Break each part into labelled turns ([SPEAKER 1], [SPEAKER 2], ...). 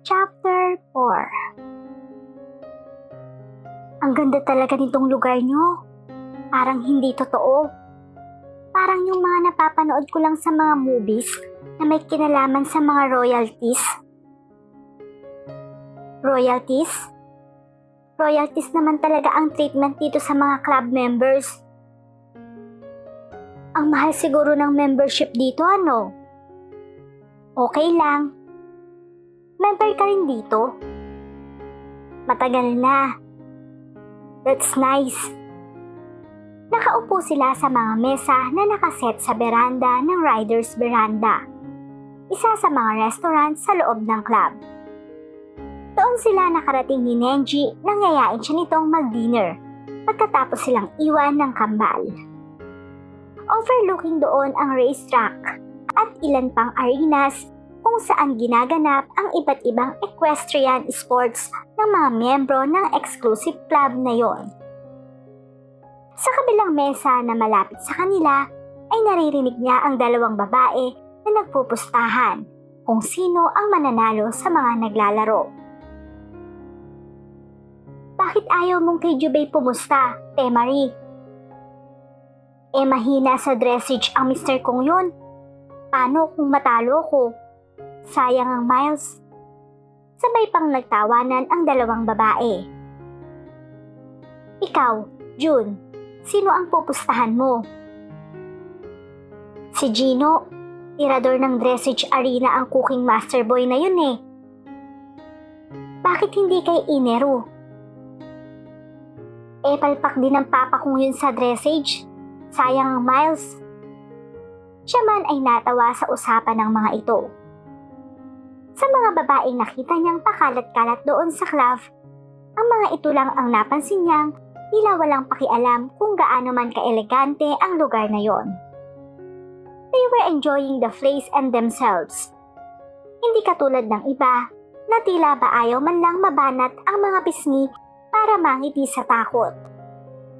[SPEAKER 1] Chapter 4. Ang ganda talaga nitong lugar nyo. Parang hindi totoo. Parang yung mga napapanood ko lang sa mga movies na may kinalaman sa mga royalties. Royalties? Royalties naman talaga ang treatment dito sa mga club members. Ang mahal siguro ng membership dito, ano? Okay lang. Member ka rin dito? Matagal na. That's nice. Nakaupo sila sa mga mesa na nakaset sa beranda ng Riders Veranda, isa sa mga restaurant sa loob ng club. Doon sila nakarating ni Nenji nang yayain siya nitong mag-dinner pagkatapos silang iwan ng kambal. Overlooking doon ang racetrack at ilan pang arenas kung saan ginaganap ang iba't ibang equestrian sports ng mga miyembro ng exclusive club na yon. Sa kabilang mesa na malapit sa kanila ay naririnig niya ang dalawang babae na nagpupustahan kung sino ang mananalo sa mga naglalaro. Bakit ayaw mong kay Jubei pumusta, Te Marie? Mahina sa dressage ang Mr. Kong yun. Paano kung matalo ko? Sayang ang miles. Sabay pang nagtawanan ang dalawang babae. Ikaw, June, sino ang pupustahan mo? Si Gino, tirador ng dressage arena ang cooking master boy na yun eh. Bakit hindi kay Ineru? Palpak din ng papa kong yun sa dressage. Sayang ang miles. Siya man ay natawa sa usapan ng mga ito. Sa mga babaeng nakita niyang pakalat-kalat doon sa club, ang mga ito lang ang napansin niyang tila walang pakialam kung gaano man kaelegante ang lugar na yon. They were enjoying the place and themselves. Hindi katulad ng iba na tila ba ayaw man lang mabanat ang mga pisngi para mangiti sa takot.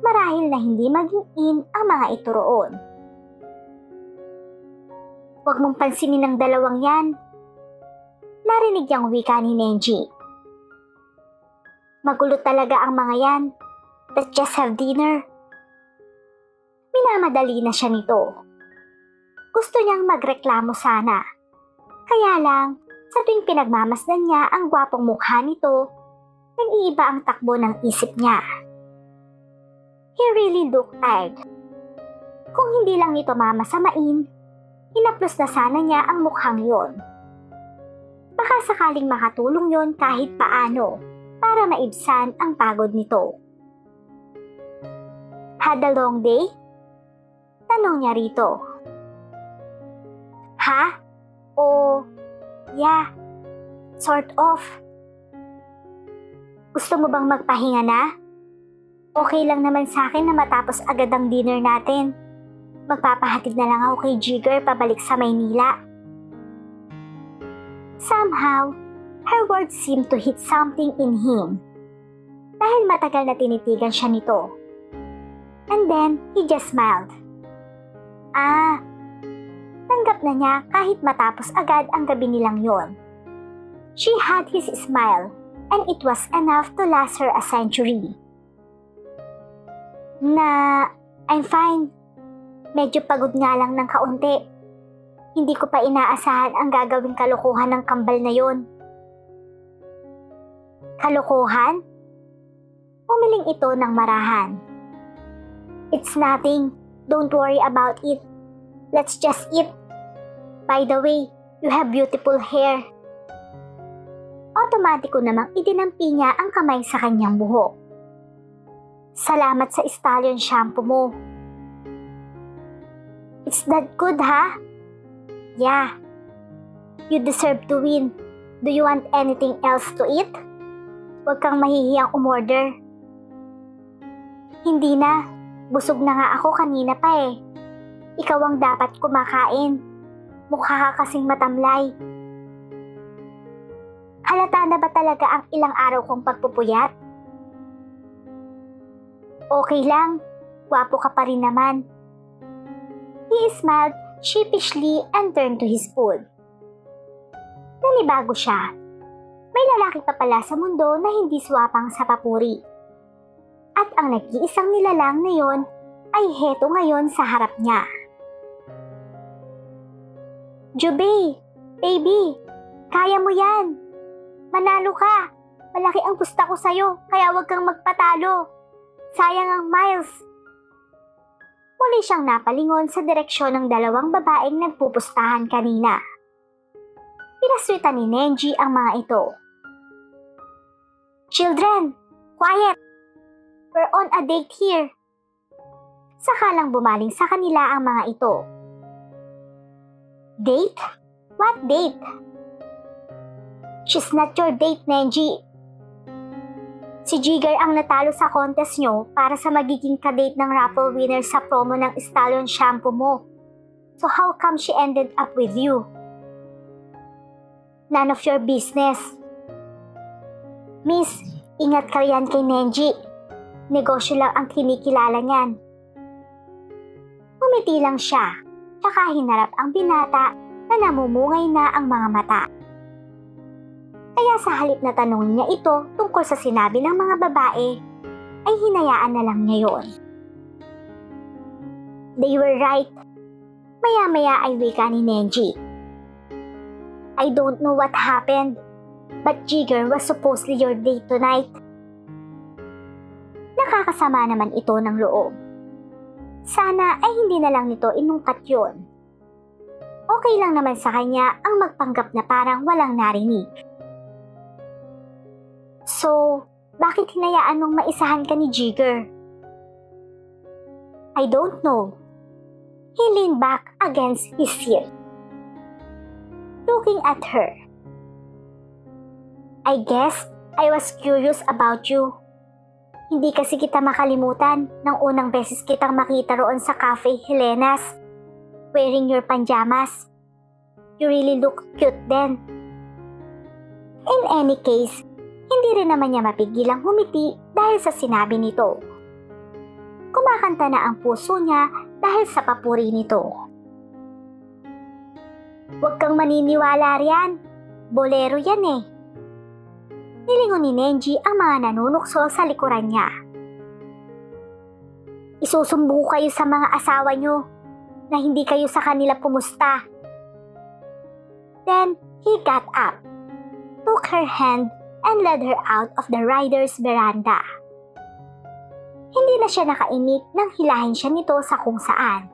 [SPEAKER 1] Marahil na hindi maging in ang mga ito roon. Huwag mong pansinin ng dalawang yan. Narinig niyang wika ni Nenji. Magulo talaga ang mga yan. Let's just have dinner. Minamadali na siya nito. Gusto niyang magreklamo sana. Kaya lang, sa tuwing pinagmamasdan niya ang gwapong mukha nito, nag-iiba ang takbo ng isip niya. He really looked tired. Kung hindi lang nito mamasamain, hinaplos na sana niya ang mukhang yon. Baka sakaling makatulong yon kahit paano para maibsan ang pagod nito. Had a long day? Tanong niya rito. Ha? O, yeah, sort of. Gusto mo bang magpahinga na? Okay lang naman sa akin na matapos agad ang dinner natin. Magpapahatid na lang ako kay Jigger pabalik sa Maynila. Somehow, her words seemed to hit something in him. Dahil matagal na tinitigan siya nito. And then, he just smiled. Tanggap na niya kahit matapos agad ang gabi nilang yon. She had his smile, and it was enough to last her a century. I'm fine. Medyo pagod nga lang ng kaunti. Hindi ko pa inaasahan ang gagawing kalokohan ng kambal na yon. Kalokohan? Umiling ito ng marahan. It's nothing. Don't worry about it. Let's just eat. By the way, you have beautiful hair. Otomatiko namang idinampi niya ang kamay sa kanyang buhok. Salamat sa stallion shampoo mo. It's that good, ha? Yeah. You deserve to win. Do you want anything else to eat? Huwag kang mahihiyang umorder. Hindi na. Busog na nga ako kanina pa eh. Ikaw ang dapat kumakain. Mukha ka kasing matamlay. Halata na ba talaga ang ilang araw kong pagpupuyat? Okay lang. Gwapo ka pa rin naman. He smiled sheepishly and turned to his food. Nanibago siya. May lalaki pa pala sa mundo na hindi swapang sa papuri. At ang nag-iisang nilalang na yon ay heto ngayon sa harap niya. Jubei, baby, kaya mo yan. Manalo ka. Malaki ang pusta ko sa'yo, kaya huwag kang magpatalo. Sayang ang miles. Muli siyang napalingon sa direksyon ng dalawang babaeng nagpupustahan kanina. Pinaswitan ni Nenji ang mga ito. Children, quiet! We're on a date here. Saka lang bumaling sa kanila ang mga ito. Date? What date? She's not your date, Nenji. Si Jigger ang natalo sa contest nyo para sa magiging kadate ng raffle winner sa promo ng Stallion shampoo mo. So how come she ended up with you? None of your business. Miss, ingat ka yan kay Nenji. Negosyo lang ang kinikilala niyan. Umiti lang siya, tsaka hinarap ang binata na namumungay na ang mga mata. Kaya sa halip na tanongin niya ito tungkol sa sinabi ng mga babae, ay hinayaan na lang niya yon. They were right. Maya-maya ay wika ni Nenji. I don't know what happened, but Jigger was supposedly your date tonight. Nakakasama naman ito ng loob. Sana ay hindi na lang nito inungkat yon. Okay lang naman sa kanya ang magpanggap na parang walang narinig. So, bakit hinayaan mong maisahan ka ni Jigger? I don't know. He leaned back against his seat, looking at her. I guess I was curious about you. Hindi kasi kita makalimutan nang unang beses kitang makita roon sa Cafe Helena's, wearing your pajamas. You really look cute then. In any case, hindi rin naman niya mapigilang humiti dahil sa sinabi nito. Kumakanta na ang puso niya dahil sa papuri nito. Huwag kang maniniwala riyan. Bolero yan eh. Nilingon ni Nenji ang mga nanunukso sa likuran niya. Isusumbo kayo sa mga asawa niyo na hindi kayo sa kanila pumusta. Then, he got up, took her hand, and led her out of the rider's veranda. Hindi na siya nakaimik nang hilahin siya nito sa kung saan.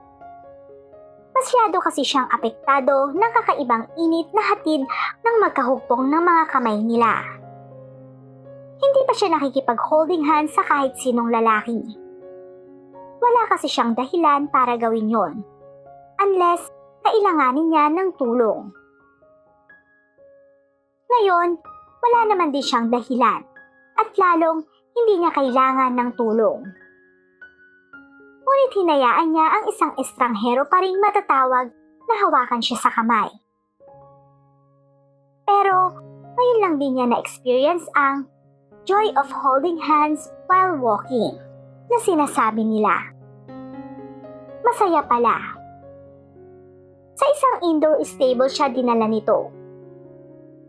[SPEAKER 1] Masyado kasi siyang apektado ng kakaibang init na hatid ng magkahugpong ng mga kamay nila. Hindi pa siya nakikipag-holding hands sa kahit sinong lalaki. Wala kasi siyang dahilan para gawin yon, unless kailanganin niya ng tulong. Ngayon, wala naman din siyang dahilan at lalong hindi niya kailangan ng tulong. Ngunit hinayaan niya ang isang estranghero pa ring matatawag na hawakan siya sa kamay. Pero ngayon lang din niya na-experience ang joy of holding hands while walking na sinasabi nila. Masaya pala. Sa isang indoor stable siya dinala nito.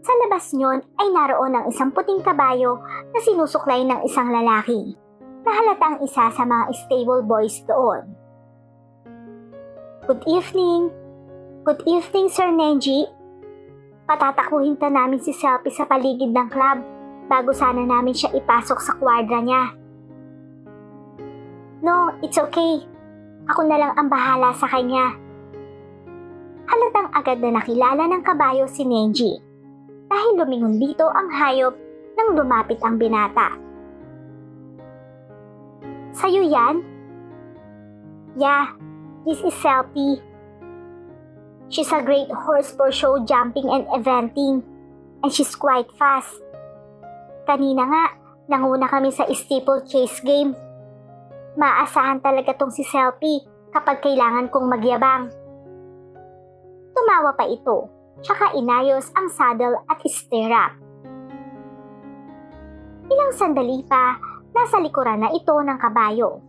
[SPEAKER 1] Sa labas niyon ay naroon ang isang puting kabayo na sinusuklay ng isang lalaki na halatang isa sa mga stable boys doon. Good evening. Good evening, Sir Nenji. Patatakuhin pa namin si Selfie sa paligid ng club bago sana namin siya ipasok sa kwadra niya. No, it's okay. Ako na lang ang bahala sa kanya. Halatang agad na nakilala ng kabayo si Nenji. Dahil lumingon dito ang hayop nang lumapit ang binata. Sa'yo yan? Yeah, this is Selfie. She's a great horse for show jumping and eventing, and she's quite fast. Kanina nga, nanguna kami sa steeplechase game. Maasahan talaga tong si Selfie kapag kailangan kong magyabang. Tumawa pa ito. Tsaka inayos ang saddle at stirrup. Ilang sandali pa, nasa likuran na ito ng kabayo.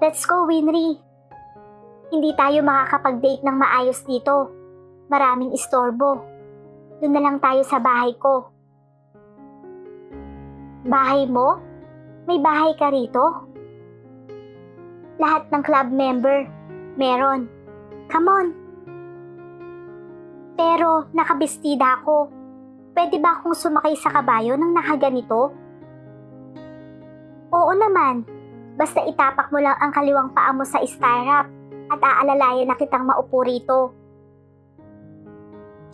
[SPEAKER 1] Let's go, Winry. Hindi tayo makakapag-date ng maayos dito. Maraming istorbo. Doon na lang tayo sa bahay ko. Bahay mo? May bahay ka rito? Lahat ng club member, meron. Come on. Pero nakabestida ako. Pwede ba akong sumakay sa kabayo nang nakaganito? Oo naman. Basta itapak mo lang ang kaliwang paa mo sa stirrup at aalalayan na kitang maupo rito.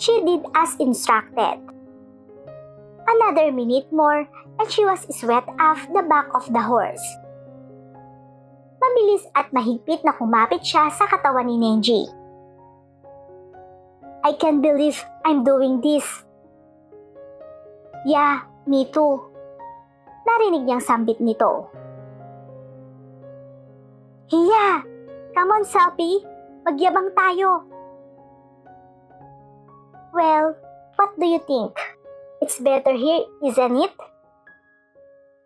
[SPEAKER 1] She did as instructed. Another minute more and she was swept off the back of the horse. Mabilis at mahigpit na kumapit siya sa katawan ni Nenji. I can't believe I'm doing this. Yeah, me too. Narinig niyang sambit nito. Hiya! Come on, Selfie! Magyabang tayo! Well, what do you think? It's better here, isn't it?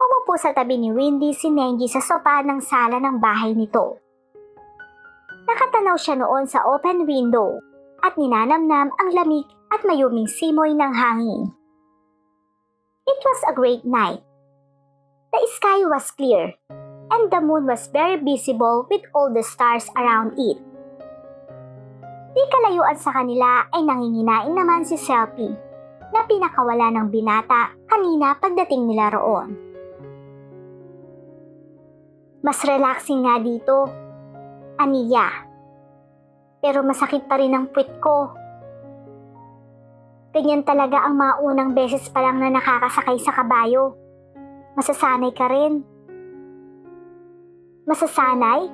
[SPEAKER 1] Umupo sa tabi ni Windy si Nenji sa sopa ng sala ng bahay nito. Nakatanaw siya noon sa open window at ninanamnam ang lamig at mayuming simoy ng hangin. It was a great night. The sky was clear and the moon was very visible with all the stars around it. Di kalayuan sa kanila ay nanginginain naman si Selfie na pinakawala ng binata kanina pagdating nila roon. Mas relaxing nga dito, Aniya. Pero masakit pa rin ang puwit ko. Ganyan talaga ang mga unang beses pa lang na nakakasakay sa kabayo. Masasanay ka rin. Masasanay?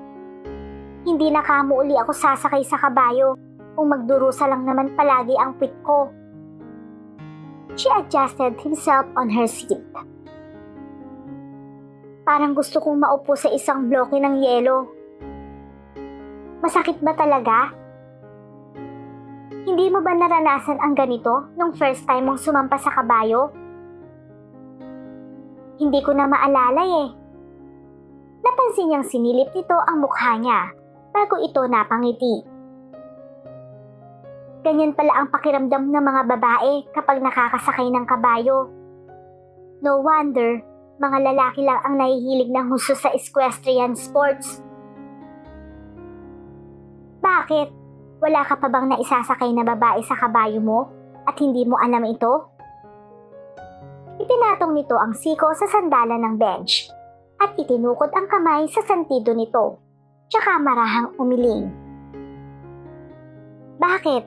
[SPEAKER 1] Hindi na kamo uli ako sasakay sa kabayo kung magdurusa lang naman palagi ang puwit ko. She adjusted himself on her seat. Parang gusto kong maupo sa isang bloke ng yelo. Masakit ba talaga? Hindi mo ba naranasan ang ganito nung first time mong sumampa sa kabayo? Hindi ko na maalala eh. Napansin niyang sinilip nito ang mukha niya bago ito napangiti. Ganyan pala ang pakiramdam ng mga babae kapag nakakasakay ng kabayo. No wonder, mga lalaki lang ang nahihilig ng husto sa equestrian sports. Bakit? Wala ka pa bang naisasakay na babae sa kabayo mo at hindi mo alam ito? Ipinatong nito ang siko sa sandalan ng bench at itinukod ang kamay sa santido nito, tsaka marahang umiling. Bakit?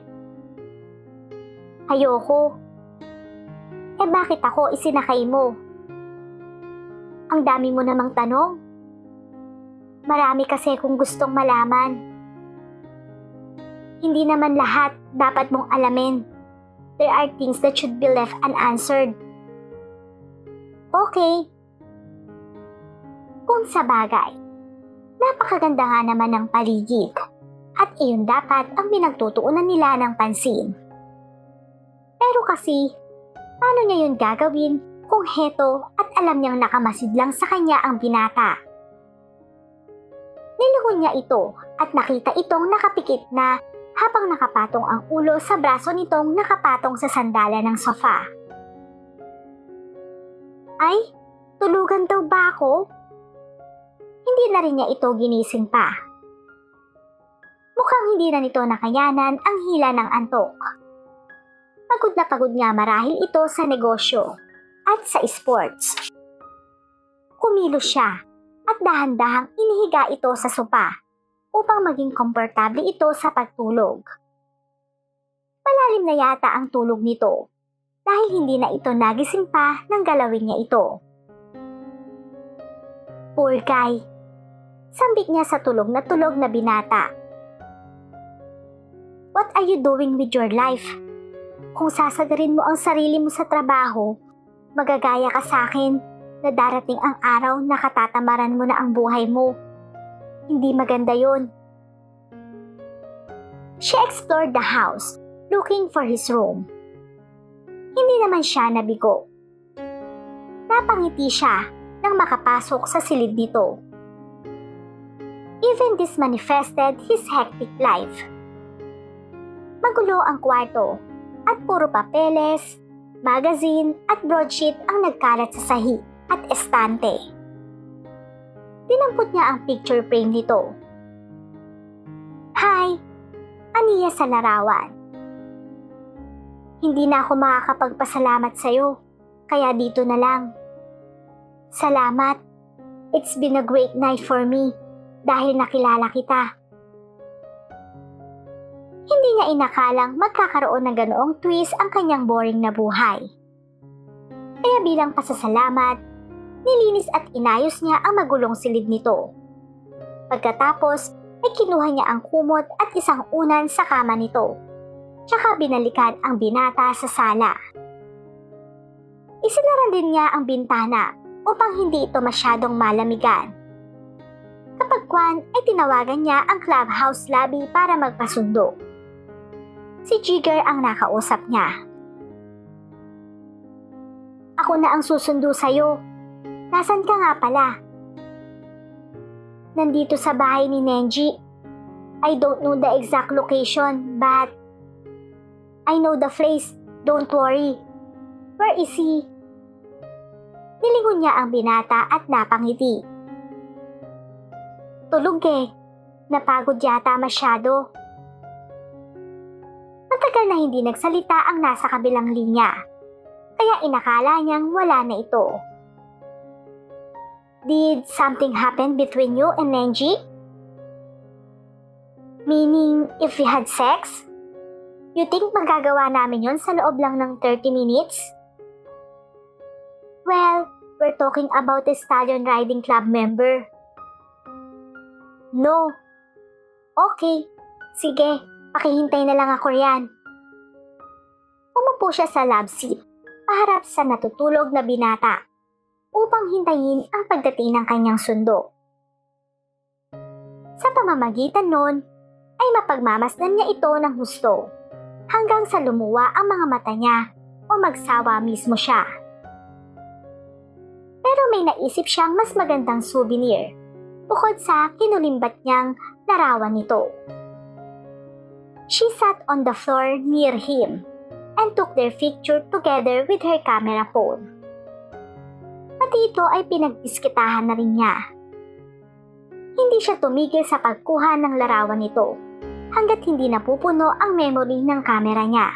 [SPEAKER 1] Ayoko. Eh bakit ako isinakay mo? Ang dami mo namang tanong. Marami kasi kung gustong malaman. Hindi naman lahat dapat mong alamin. There are things that should be left unanswered. Okay. Kung sa bagay, napakaganda nga naman ng paligid at iyon dapat ang pinagtutuunan nila ng pansin. Pero kasi, paano niya yun gagawin kung heto at alam niyang nakamasid lang sa kanya ang binata? Niluhon niya ito at nakita itong nakapikit na habang nakapatong ang ulo sa braso nitong nakapatong sa sandalan ng sofa. Ay, tulugan daw ba ako? Hindi na rin niya ito ginising pa. Mukhang hindi na nito nakayanan ang hila ng antok. Pagod na pagod nga marahil ito sa negosyo at sa sports. Kumilos siya at dahan-dahang inihiga ito sa sopa upang maging komportable ito sa pagtulog. Malalim na yata ang tulog nito dahil hindi na ito nagising pa nang galawin niya ito. Poor guy, sambit niya sa tulog na binata. What are you doing with your life? Kung sasagarin mo ang sarili mo sa trabaho, magagaya ka sa akin na darating ang araw na katatamaran mo na ang buhay mo. Hindi maganda yun. She explored the house, looking for his room. Hindi naman siya nabigo. Napangiti siya nang makapasok sa silid nito. Even this manifested his hectic life. Magulo ang kwarto at puro papeles, magazine at broadsheet ang nagkalat sa sahig at estante. Dinampot niya ang picture frame nito. Hi, aniya sa larawan. Hindi na ako makakapagpasalamat sa'yo, kaya dito na lang. Salamat. It's been a great night for me dahil nakilala kita. Hindi niya inakalang magkakaroon ng ganoong twist ang kanyang boring na buhay. Kaya bilang pasasalamat, nilinis at inayos niya ang magulong silid nito. Pagkatapos, ay kinuha niya ang kumot at isang unan sa kama nito. Tsaka binalikan ang binata sa sala. Isinara din niya ang bintana upang hindi ito masyadong malamigan. Kapag kwan ay tinawagan niya ang clubhouse lobby para magpasundo. Si Jigger ang nakausap niya. Ako na ang susundo sa'yo. Nasaan ka nga pala? Nandito sa bahay ni Nenji. I don't know the exact location, but I know the place. Don't worry. Where is he? Nilingon niya ang binata at napangiti. Tulog eh. Napagod yata masyado. Matagal na hindi nagsalita ang nasa kabilang linya. Kaya inakala niyang wala na ito. Did something happen between you and Nenji? Meaning, if we had sex? You think magagawa namin yon sa loob lang ng 30 minutes? Well, we're talking about a stallion riding club member. No. Okay. Sige, pakihintay na lang ako riyan. Umupo siya sa love seat, paharap sa natutulog na binata, upang hintayin ang pagdating ng kanyang sundo. Sa pamamagitan nun, ay mapagmamasdan niya ito ng husto, hanggang sa lumuwa ang mga mata niya o magsawa mismo siya. Pero may naisip siyang mas magandang souvenir, bukod sa kinulimbat niyang larawan nito. She sat on the floor near him and took their picture together with her camera phone. Pati ito ay pinagdiskitahan na rin niya. Hindi siya tumigil sa pagkuha ng larawan nito hanggat hindi napupuno ang memory ng kamera niya.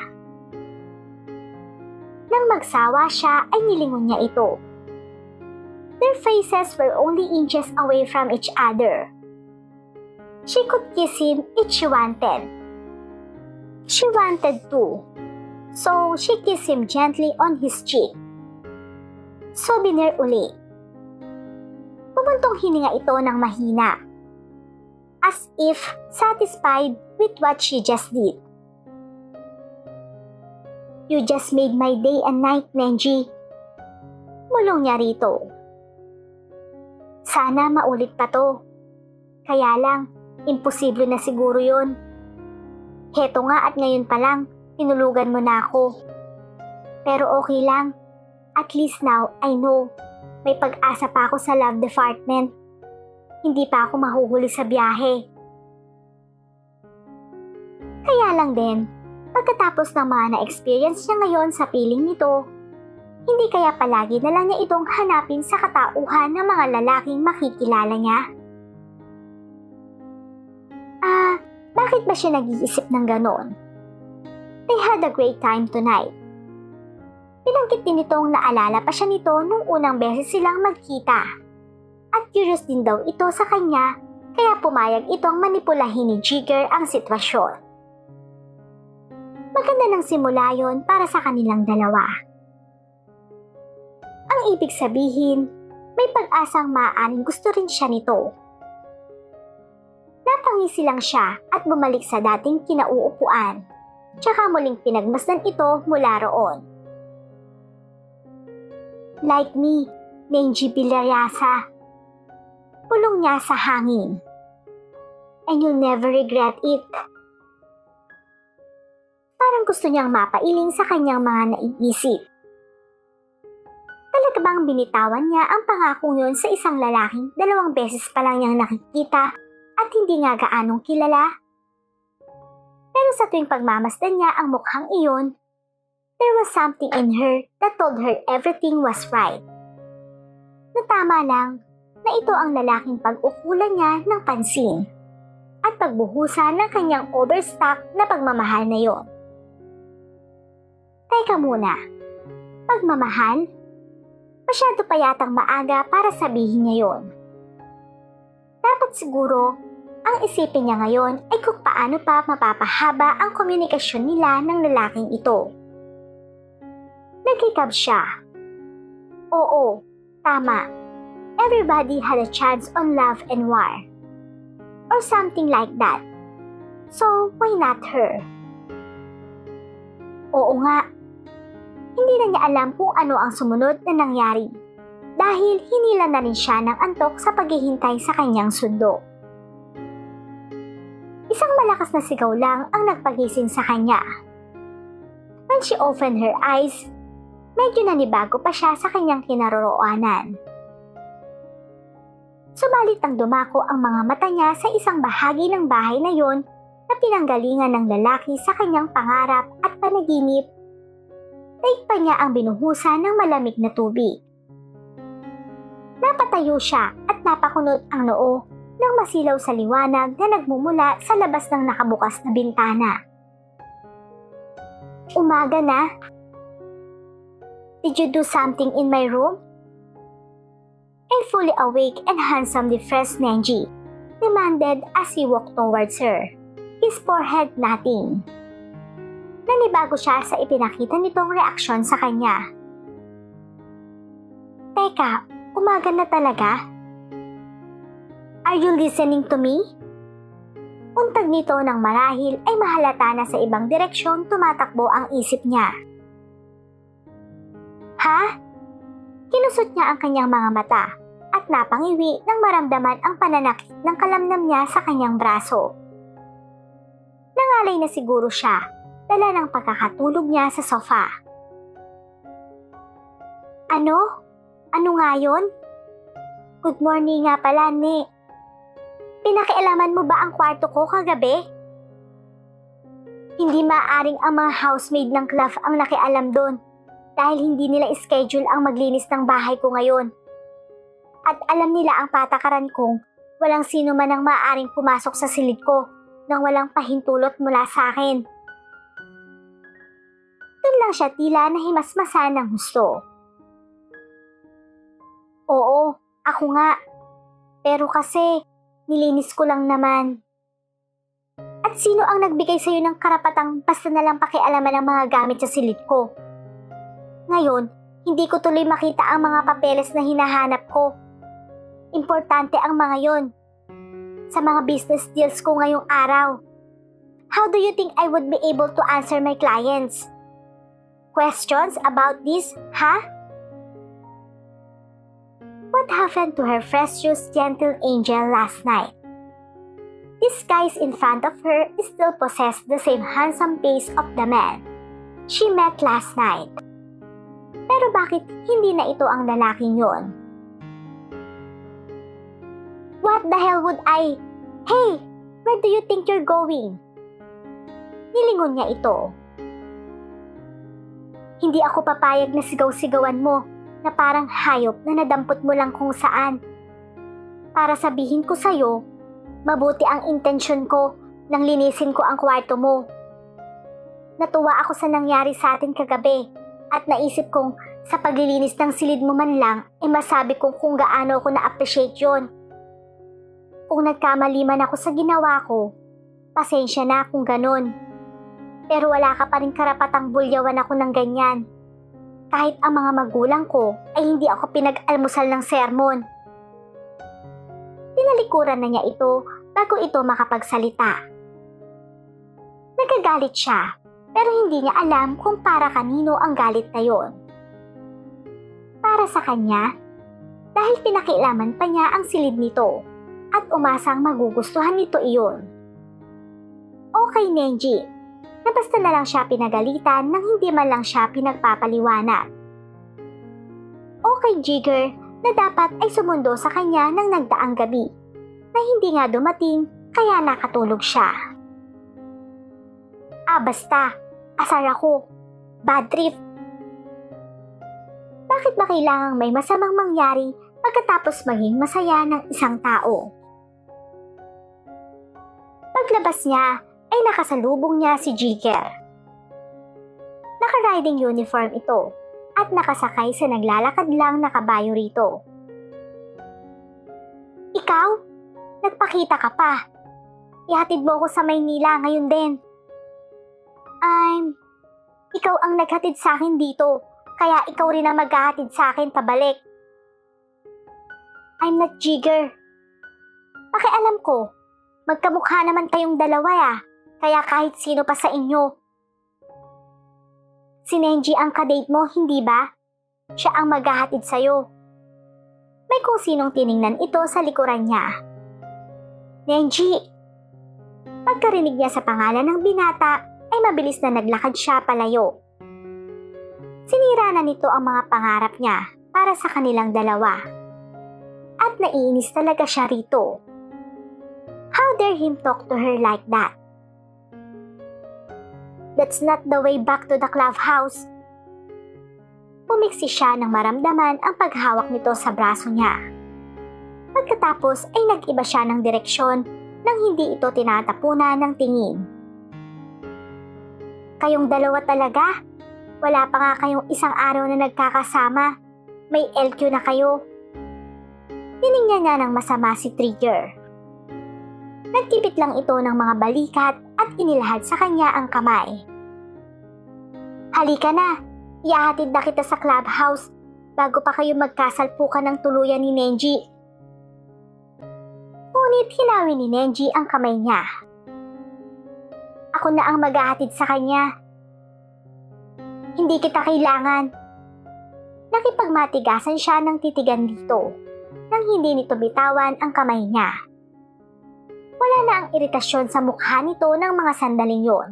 [SPEAKER 1] Nang magsawa siya ay nilingon niya ito. Their faces were only inches away from each other. She could kiss him if she wanted. She wanted to, so she kissed him gently on his cheek. Souvenir uli. Pumuntong hininga ito ng mahina, as if satisfied with what she just did. You just made my day and night, Nenji. Mulong niya rito. Sana maulit pa to. Kaya lang, imposible na siguro yun. Heto nga at ngayon pa lang, tinulugan mo na ako. Pero okay lang. At least now, I know. May pag-asa pa ako sa love department. Hindi pa ako mahuhuli sa biyahe. Kaya lang din, pagkatapos ng mga na-experience niya ngayon sa piling nito, hindi kaya palagi na lang niya itong hanapin sa katauhan ng mga lalaking makikilala niya? Bakit ba siya nag-iisip ng ganon? They had a great time tonight. Pinanggit din itong naalala pa siya nito nung unang beses silang magkita. At curious din daw ito sa kanya, kaya pumayag itong manipulahin ni Jigger ang sitwasyon. Maganda ng simula yon para sa kanilang dalawa. Ang ibig sabihin, may pag-asang maaaring gusto rin siya nito. Napangisi lang siya at bumalik sa dating kinauupuan, tsaka muling pinagmasdan ito mula roon. Like me, Nenji Villarasa. Pulong niya sa hangin. And you'll never regret it. Parang gusto niyang mapailing sa kanyang mga naiisip. Talaga bang binitawan niya ang pangakong yun sa isang lalaking 2 beses pa lang niyang nakikita at hindi nga gaanong kilala? Pero sa tuwing pagmamasdan niya ang mukhang iyon, There was something in her that told her everything was right. Natama lang na ito ang lalaking pag-ukulan niya ng pansin at pagbuhusan ng kanyang overstock na pagmamahal na yon. Teka muna, pagmamahal? Masyado pa yatang maaga para sabihin niya yon. Dapat siguro, ang isipin niya ngayon ay kung paano pa mapapahaba ang komunikasyon nila ng lalaking ito. Nagkikab siya. Oo, tama. Everybody had a chance on love and war. Or something like that. So, why not her? Oo nga. Hindi na niya alam kung ano ang sumunod na nangyari dahil hinila na rin siya ng antok sa paghihintay sa kanyang sundo. Isang malakas na sigaw lang ang nagpagising sa kanya. When she opened her eyes, medyo nanibago pa siya sa kanyang kinaroroonan. Subalit nang dumako ang mga mata niya sa isang bahagi ng bahay na yon na pinanggalingan ng lalaki sa kanyang pangarap at panaginip, daig pa niya ang binuhusan ng malamig na tubig. Napatayo siya at napakunot ang noo ng masilaw sa liwanag na nagmumula sa labas ng nakabukas na bintana. Umaga na. Did you do something in my room? A fully awake and handsomely fresh Nenji demanded as he walked towards her, his forehead nodding. Nanibago siya sa ipinakita nitong reaksyon sa kanya. Teka, umaga na talaga? Are you listening to me? Untag nito ng marahil ay mahalata na sa ibang direksyon tumatakbo ang isip niya. Ha? Kinusot niya ang kanyang mga mata at napangiwi nang maramdaman ang pananakit ng kalamnam niya sa kanyang braso. Nangalay na siguro siya, dala ng pagkakatulog niya sa sofa. Ano? Ano nga yun? Good morning nga pala, Ne. Pinakialaman mo ba ang kwarto ko kagabi? Hindi maaaring ang mga housemaid ng club ang nakialam doon dahil hindi nila schedule ang maglinis ng bahay ko ngayon. At alam nila ang patakaran kong walang sino man ang maaaring pumasok sa silid ko nang walang pahintulot mula sa akin. Doon lang siya tila nahimasmasan ng husto. Oo, ako nga. Pero kasi, nilinis ko lang naman. At sino ang nagbigay sa'yo ng karapatang basta na lang pakialaman ang mga gamit sa silid ko? Ngayon, hindi ko tuloy makita ang mga papeles na hinahanap ko. Importante ang mga yon sa mga business deals ko ngayong araw. How do you think I would be able to answer my clients? Questions about this, ha? What happened to her precious gentle angel last night? This guy in front of her still possessed the same handsome face of the man she met last night. Pero bakit hindi na ito ang lalaking yon? What the hell would I? Hey, where do you think you're going? Nilingon niya ito. Hindi ako papayag na sigaw-sigawan mo na parang hayop na nadampot mo lang kung saan. Para sabihin ko sa'yo, mabuti ang intensyon ko nang linisin ko ang kwarto mo. Natuwa ako sa nangyari sa atin kagabi at naisip kong sa paglilinis ng silid mo man lang ay masabi kong kung gaano ako na-appreciate yon. Kung nagkamali man ako sa ginawa ko, pasensya na kung ganun. Pero wala ka pa rin karapatang bulyawan ako ng ganyan. Kahit ang mga magulang ko ay hindi ako pinag-almusal ng sermon. Tinalikuran na niya ito bago ito makapagsalita. Nagagalit siya, pero hindi niya alam kung para kanino ang galit na yon. Para sa kanya, dahil pinakialaman pa niya ang silid nito at umasang magugustuhan nito iyon. Okay, Nenji, na basta na lang siya pinagalitan nang hindi man lang siya pinagpapaliwanag. Okay, Jigger, na dapat ay sumundo sa kanya ng nagdaang gabi, na hindi nga dumating kaya nakatulog siya. Basta, asar ako. bad trip. Bakit ba kailangang may masamang mangyari pagkatapos maging masaya ng isang tao? Paglabas niya ay nakasalubong niya si Jigger. Naka-riding uniform ito at nakasakay sa naglalakad lang na kabayo rito. Ikaw? Nagpakita ka pa. Ihatid mo ako sa Maynila ngayon din. Ikaw ang naghatid sa akin dito, kaya ikaw rin ang maghahatid sa akin pabalik. I'm not Jigger. Pakialam ko, magkamukha naman kayong dalawa kaya kahit sino pa sa inyo. Si Nenji ang kadate mo, hindi ba? Siya ang maghahatid sa'yo. May kung sinong tiningnan ito sa likuran niya. Nenji! Pagkarinig niya sa pangalan ng binata, ay mabilis na naglakad siya palayo. Sinira na nito ang mga pangarap niya para sa kanilang dalawa. At naiinis talaga siya rito. How dare him talk to her like that? That's not the way back to the clubhouse. Pumiksi siya nang maramdaman ang paghawak nito sa braso niya. Pagkatapos ay nag-iba siya ng direksyon nang hindi ito tinatapunan ng tingin. Kayong dalawa talaga? Wala pa nga kayong isang araw na nagkakasama. May LQ na kayo. Tiningnan niya ng masama si Trigger. Nagkipit lang ito ng mga balikat at inilahad sa kanya ang kamay. Halika na, iahatid na kita sa clubhouse bago pa kayo magkasalpukan ng tuluyan ni Nenji. Ngunit hinawi ni Nenji ang kamay niya. Ako na ang maghahatid sa kanya. Hindi kita kailangan. Nakipagmatigasan siya ng titigan dito nang hindi nito bitawan ang kamay niya. Wala na ang iritasyon sa mukha nito ng mga sandaling yon.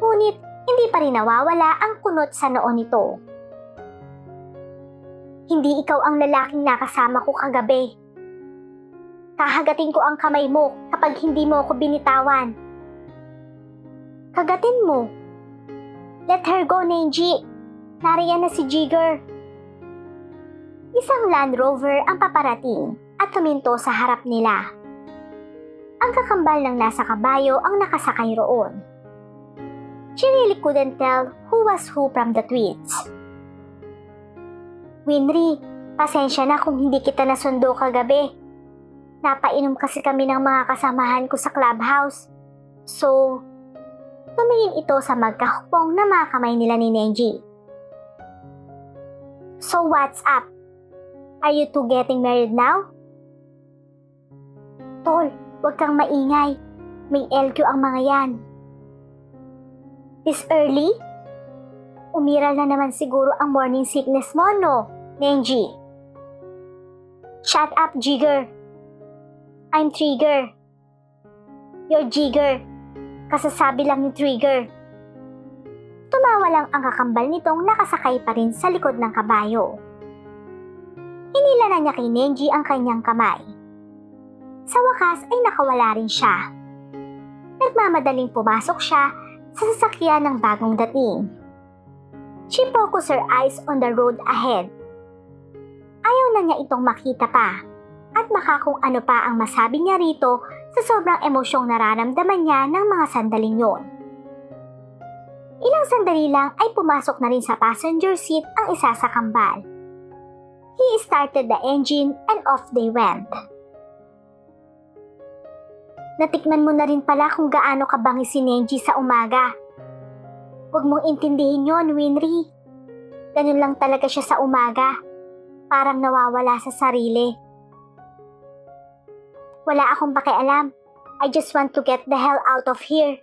[SPEAKER 1] Ngunit hindi pa rin nawawala ang kunot sa noo nito. Hindi ikaw ang lalaking nakasama ko kagabi. Kahagatin ko ang kamay mo kapag hindi mo ako binitawan. Kagatin mo. Let her go, Nenji. Nariyan na si Jigger. Isang Land Rover ang paparating at tuminto sa harap nila. Ang kakambal ng nasa kabayo ang nakasakay roon. She really couldn't tell who was who from the tweets. Winry, pasensya na kung hindi kita nasundo kagabi. Napainom kasi kami ng mga kasamahan ko sa clubhouse. So, tumingin ito sa magkahupong na mga kamay nila ni Nenji. So what's up? Are you two getting married now? Tol, huwag kang maingay. May LQ ang mga yan. This early? Umiral na naman siguro ang morning sickness mo, no, Nenji? Shut up, Jigger. I'm Trigger. You're Jigger. Kasasabi lang ni Trigger. Tumawa lang ang kakambal nitong nakasakay pa rin sa likod ng kabayo. Hinila na niya kay Nenji ang kanyang kamay. Sa wakas ay nakawala rin siya. Nagmamadaling pumasok siya sa sasakyan ng bagong dating. She focused her eyes on the road ahead. Ayaw na niya itong makita pa at baka kung ano pa ang masabi niya rito sa sobrang emosyong nararamdaman niya ng mga sandaling yon. Ilang sandali lang ay pumasok na rin sa passenger seat ang isa sa kambal. He started the engine and off they went. Natikman mo na rin pala kung gaano kabangis si Nenji sa umaga. Huwag mong intindihin yon, Winry. Ganun lang talaga siya sa umaga. Parang nawawala sa sarili. Wala akong pakialam. I just want to get the hell out of here.